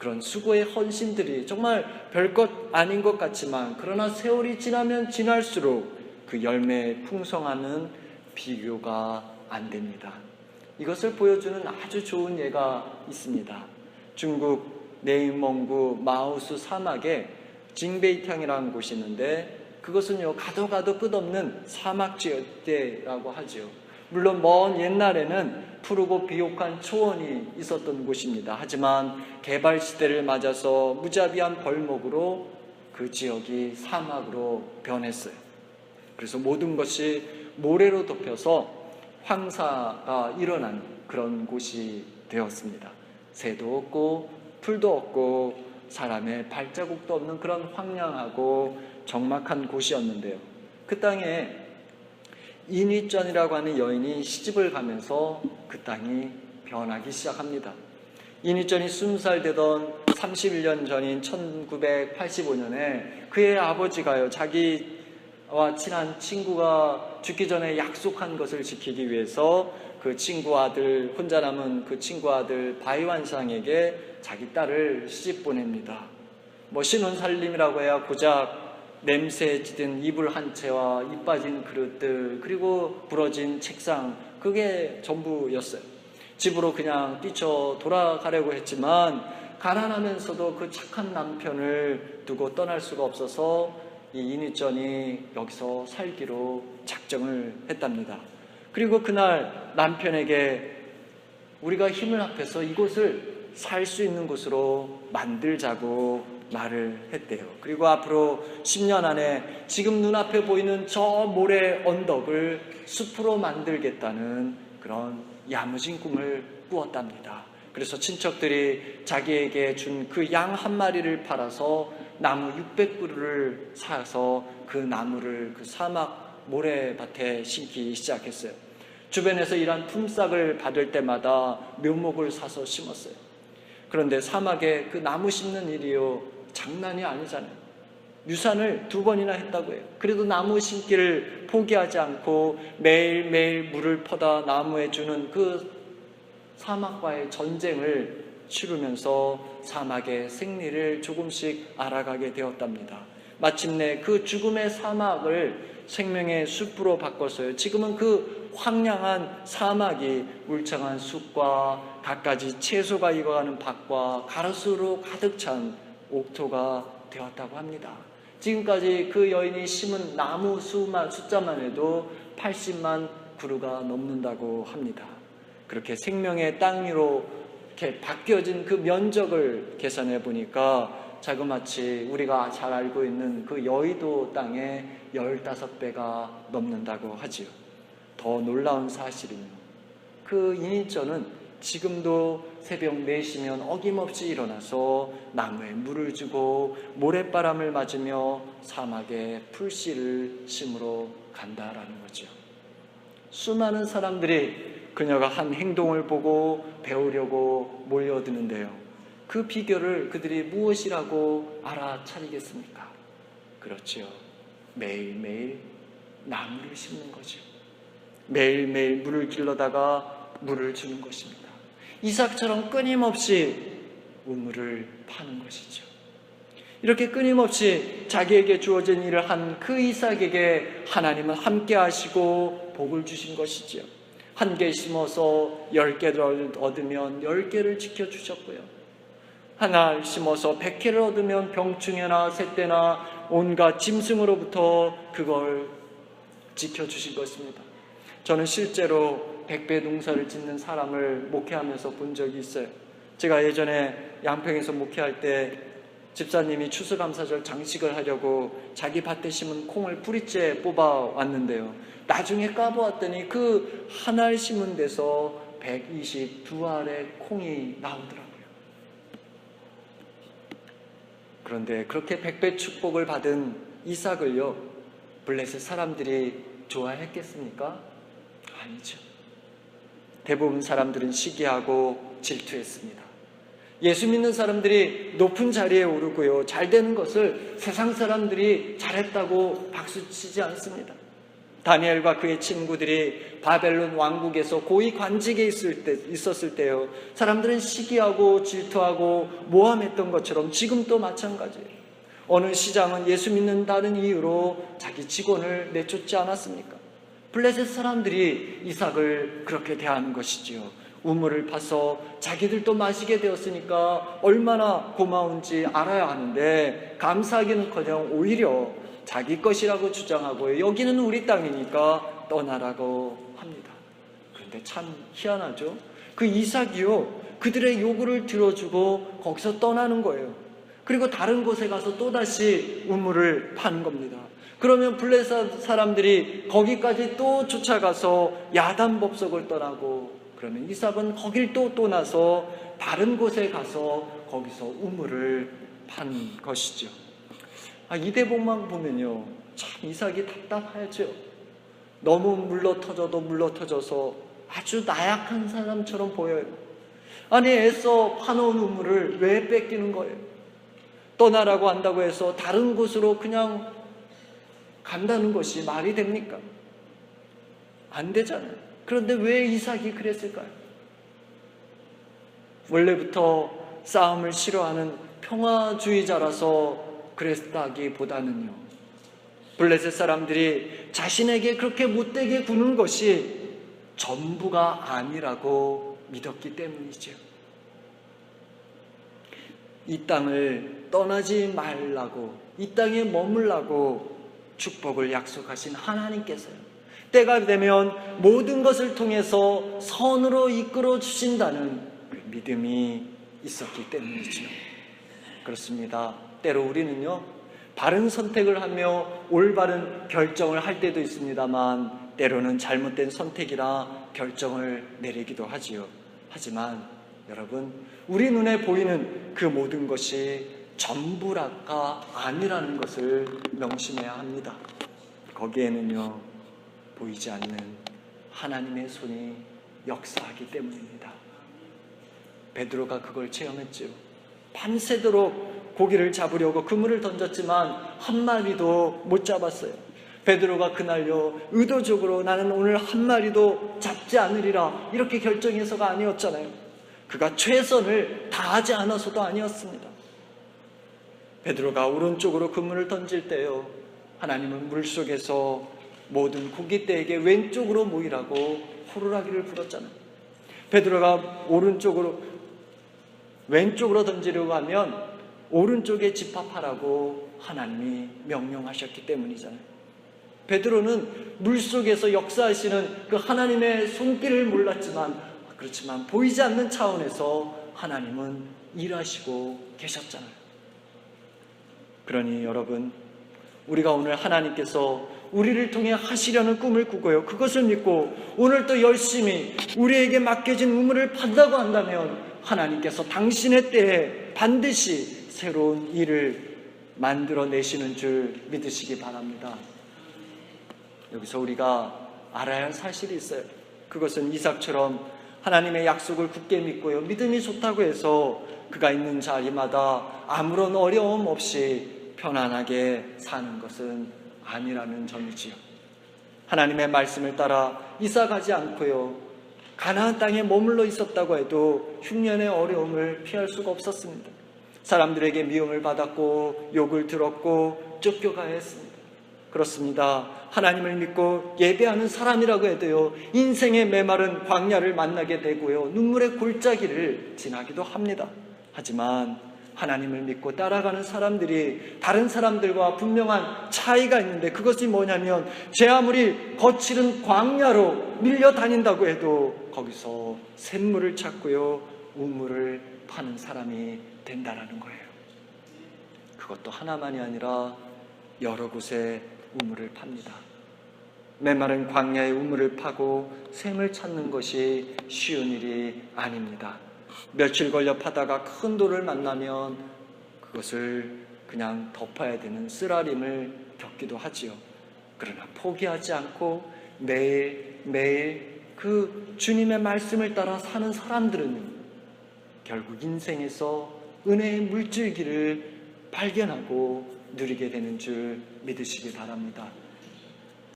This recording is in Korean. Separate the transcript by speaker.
Speaker 1: 그런 수고의 헌신들이 정말 별것 아닌 것 같지만, 그러나 세월이 지나면 지날수록 그 열매의 풍성함은 비교가 안 됩니다. 이것을 보여주는 아주 좋은 예가 있습니다. 중국 내이멍구 마오수 사막에 징베이탕이라는 곳이 있는데, 그것은요 가도 가도 끝없는 사막지대라고 하죠. 물론 먼 옛날에는 푸르고 비옥한 초원이 있었던 곳입니다. 하지만 개발 시대를 맞아서 무자비한 벌목으로 그 지역이 사막으로 변했어요. 그래서 모든 것이 모래로 덮여서 황사가 일어난 그런 곳이 되었습니다. 새도 없고 풀도 없고 사람의 발자국도 없는 그런 황량하고 적막한 곳이었는데요. 그 땅에 인위전이라고 하는 여인이 시집을 가면서 그 땅이 변하기 시작합니다. 인위전이 20살 되던 31년 전인 1985년에 그의 아버지가요, 자기와 친한 친구가 죽기 전에 약속한 것을 지키기 위해서 그 친구 아들, 혼자 남은 그 친구 아들 바이완상에게 자기 딸을 시집 보냅니다. 신혼살림이라고 해야 고작 냄새에 짙은 이불 한 채와 이 빠진 그릇들, 그리고 부러진 책상, 그게 전부였어요. 집으로 그냥 뛰쳐 돌아가려고 했지만 가난하면서도 그 착한 남편을 두고 떠날 수가 없어서 이 인위전이 여기서 살기로 작정을 했답니다. 그리고 그날 남편에게 우리가 힘을 합해서 이곳을 살 수 있는 곳으로 만들자고 말을 했대요. 그리고 앞으로 10년 안에 지금 눈앞에 보이는 저 모래 언덕을 숲으로 만들겠다는 그런 야무진 꿈을 꾸었답니다. 그래서 친척들이 자기에게 준 그 양 한 마리를 팔아서 나무 600그루를 사서 그 나무를 그 사막 모래밭에 심기 시작했어요. 주변에서 이런 품삯을 받을 때마다 묘목을 사서 심었어요. 그런데 사막에 그 나무 심는 일이요, 장난이 아니잖아요. 유산을 2번이나 했다고 해요. 그래도 나무 심기를 포기하지 않고 매일매일 물을 퍼다 나무에 주는 그 사막과의 전쟁을 치르면서 사막의 생리를 조금씩 알아가게 되었답니다. 마침내 그 죽음의 사막을 생명의 숲으로 바꿨어요. 지금은 그 황량한 사막이 울창한 숲과 갖가지 채소가 익어가는 밭과 가로수로 가득 찬 옥토가 되었다고 합니다. 지금까지 그 여인이 심은 나무 숫자만 해도 80만 그루가 넘는다고 합니다. 그렇게 생명의 땅 위로 이렇게 바뀌어진 그 면적을 계산해 보니까 자그마치 우리가 잘 알고 있는 그 여의도 땅의 15배가 넘는다고 하지요. 더 놀라운 사실은요, 그 인위전은 지금도 새벽 4시면 어김없이 일어나서 나무에 물을 주고 모래바람을 맞으며 사막에 풀씨를 심으러 간다라는 거죠. 수많은 사람들이 그녀가 한 행동을 보고 배우려고 몰려드는데요, 그 비결을 그들이 무엇이라고 알아차리겠습니까? 그렇죠. 매일매일 나무를 심는 거죠. 매일매일 물을 길러다가 물을 주는 것입니다. 이삭처럼 끊임없이 우물을 파는 것이죠. 이렇게 끊임없이 자기에게 주어진 일을 한 그 이삭에게 하나님은 함께 하시고 복을 주신 것이죠. 1개 심어서 10개를 얻으면 10개를 지켜주셨고요. 하나 심어서 100개를 얻으면 병충해나 새떼나 온갖 짐승으로부터 그걸 지켜주신 것입니다. 저는 실제로 100배 농사를 짓는 사람을 목회하면서 본 적이 있어요. 제가 예전에 양평에서 목회할 때 집사님이 추수감사절 장식을 하려고 자기 밭에 심은 콩을 뿌리째 뽑아왔는데요, 나중에 까보았더니 그 한 알 심은 데서 122알의 콩이 나오더라고요. 그런데 그렇게 100배 축복을 받은 이삭을요, 블레셋 사람들이 좋아했겠습니까? 아니죠. 대부분 사람들은 시기하고 질투했습니다. 예수 믿는 사람들이 높은 자리에 오르고요, 잘 되는 것을 세상 사람들이 잘했다고 박수치지 않습니다. 다니엘과 그의 친구들이 바벨론 왕국에서 고위 관직에 있었을 때요, 사람들은 시기하고 질투하고 모함했던 것처럼 지금도 마찬가지예요. 어느 시장은 예수 믿는다는 이유로 자기 직원을 내쫓지 않았습니까? 블레셋 사람들이 이삭을 그렇게 대하는 것이지요. 우물을 파서 자기들도 마시게 되었으니까 얼마나 고마운지 알아야 하는데, 감사하기는커녕 오히려 자기 것이라고 주장하고 여기는 우리 땅이니까 떠나라고 합니다. 그런데 참 희한하죠. 그 이삭이요, 그들의 요구를 들어주고 거기서 떠나는 거예요. 그리고 다른 곳에 가서 또다시 우물을 파는 겁니다. 그러면 블레셋 사람들이 거기까지 또 쫓아가서 야단법석을 떠나고, 그러면 이삭은 거길 또 떠나서 다른 곳에 가서 거기서 우물을 판 것이죠. 이 대목만 보면요, 참 이삭이 답답하죠. 너무 물러터져서 아주 나약한 사람처럼 보여요. 아니, 애써 파놓은 우물을 왜 뺏기는 거예요? 떠나라고 한다고 해서 다른 곳으로 그냥 간다는 것이 말이 됩니까? 안 되잖아요. 그런데 왜 이삭이 그랬을까요? 원래부터 싸움을 싫어하는 평화주의자라서 그랬다기보다는요, 블레셋 사람들이 자신에게 그렇게 못되게 구는 것이 전부가 아니라고 믿었기 때문이죠. 이 땅을 떠나지 말라고, 이 땅에 머물라고 축복을 약속하신 하나님께서요, 때가 되면 모든 것을 통해서 선으로 이끌어 주신다는 믿음이 있었기 때문이죠. 그렇습니다. 때로 우리는요, 바른 선택을 하며 올바른 결정을 할 때도 있습니다만, 때로는 잘못된 선택이라 결정을 내리기도 하지요. 하지만 여러분, 우리 눈에 보이는 그 모든 것이 전부라가 아니라는 것을 명심해야 합니다. 거기에는요, 보이지 않는 하나님의 손이 역사하기 때문입니다. 베드로가 그걸 체험했죠. 밤새도록 고기를 잡으려고 그물을 던졌지만 한 마리도 못 잡았어요. 베드로가 그날요, 의도적으로 나는 오늘 한 마리도 잡지 않으리라 이렇게 결정해서가 아니었잖아요. 그가 최선을 다하지 않아서도 아니었습니다. 베드로가 오른쪽으로 그물을 던질 때요, 하나님은 물속에서 모든 고깃대에게 왼쪽으로 모이라고 호루라기를 불었잖아요. 베드로가 왼쪽으로 던지려고 하면 오른쪽에 집합하라고 하나님이 명령하셨기 때문이잖아요. 베드로는 물속에서 역사하시는 그 하나님의 손길을 몰랐지만, 그렇지만 보이지 않는 차원에서 하나님은 일하시고 계셨잖아요. 그러니 여러분, 우리가 오늘 하나님께서 우리를 통해 하시려는 꿈을 꾸고요, 그것을 믿고 오늘 또 열심히 우리에게 맡겨진 우물을 판다고 한다면 하나님께서 당신의 때에 반드시 새로운 일을 만들어내시는 줄 믿으시기 바랍니다. 여기서 우리가 알아야 할 사실이 있어요. 그것은 이삭처럼 하나님의 약속을 굳게 믿고요, 믿음이 좋다고 해서 그가 있는 자리마다 아무런 어려움 없이 편안하게 사는 것은 아니라는 점이지요. 하나님의 말씀을 따라 이삭하지 않고요, 가나안 땅에 머물러 있었다고 해도 흉년의 어려움을 피할 수가 없었습니다. 사람들에게 미움을 받았고 욕을 들었고 쫓겨가야 했습니다. 그렇습니다. 하나님을 믿고 예배하는 사람이라고 해도요, 인생의 메마른 광야를 만나게 되고요, 눈물의 골짜기를 지나기도 합니다. 하지만 하나님을 믿고 따라가는 사람들이 다른 사람들과 분명한 차이가 있는데, 그것이 뭐냐면 제 아무리 거칠은 광야로 밀려다닌다고 해도 거기서 샘물을 찾고요, 우물을 파는 사람이 된다라는 거예요. 그것도 하나만이 아니라 여러 곳에 우물을 팝니다. 메마른 광야의 우물을 파고 샘을 찾는 것이 쉬운 일이 아닙니다. 며칠 걸려 파다가 큰 돌을 만나면 그것을 그냥 덮어야 되는 쓰라림을 겪기도 하지요. 그러나 포기하지 않고 매일매일 그 주님의 말씀을 따라 사는 사람들은 결국 인생에서 은혜의 물줄기를 발견하고 누리게 되는 줄 믿으시기 바랍니다.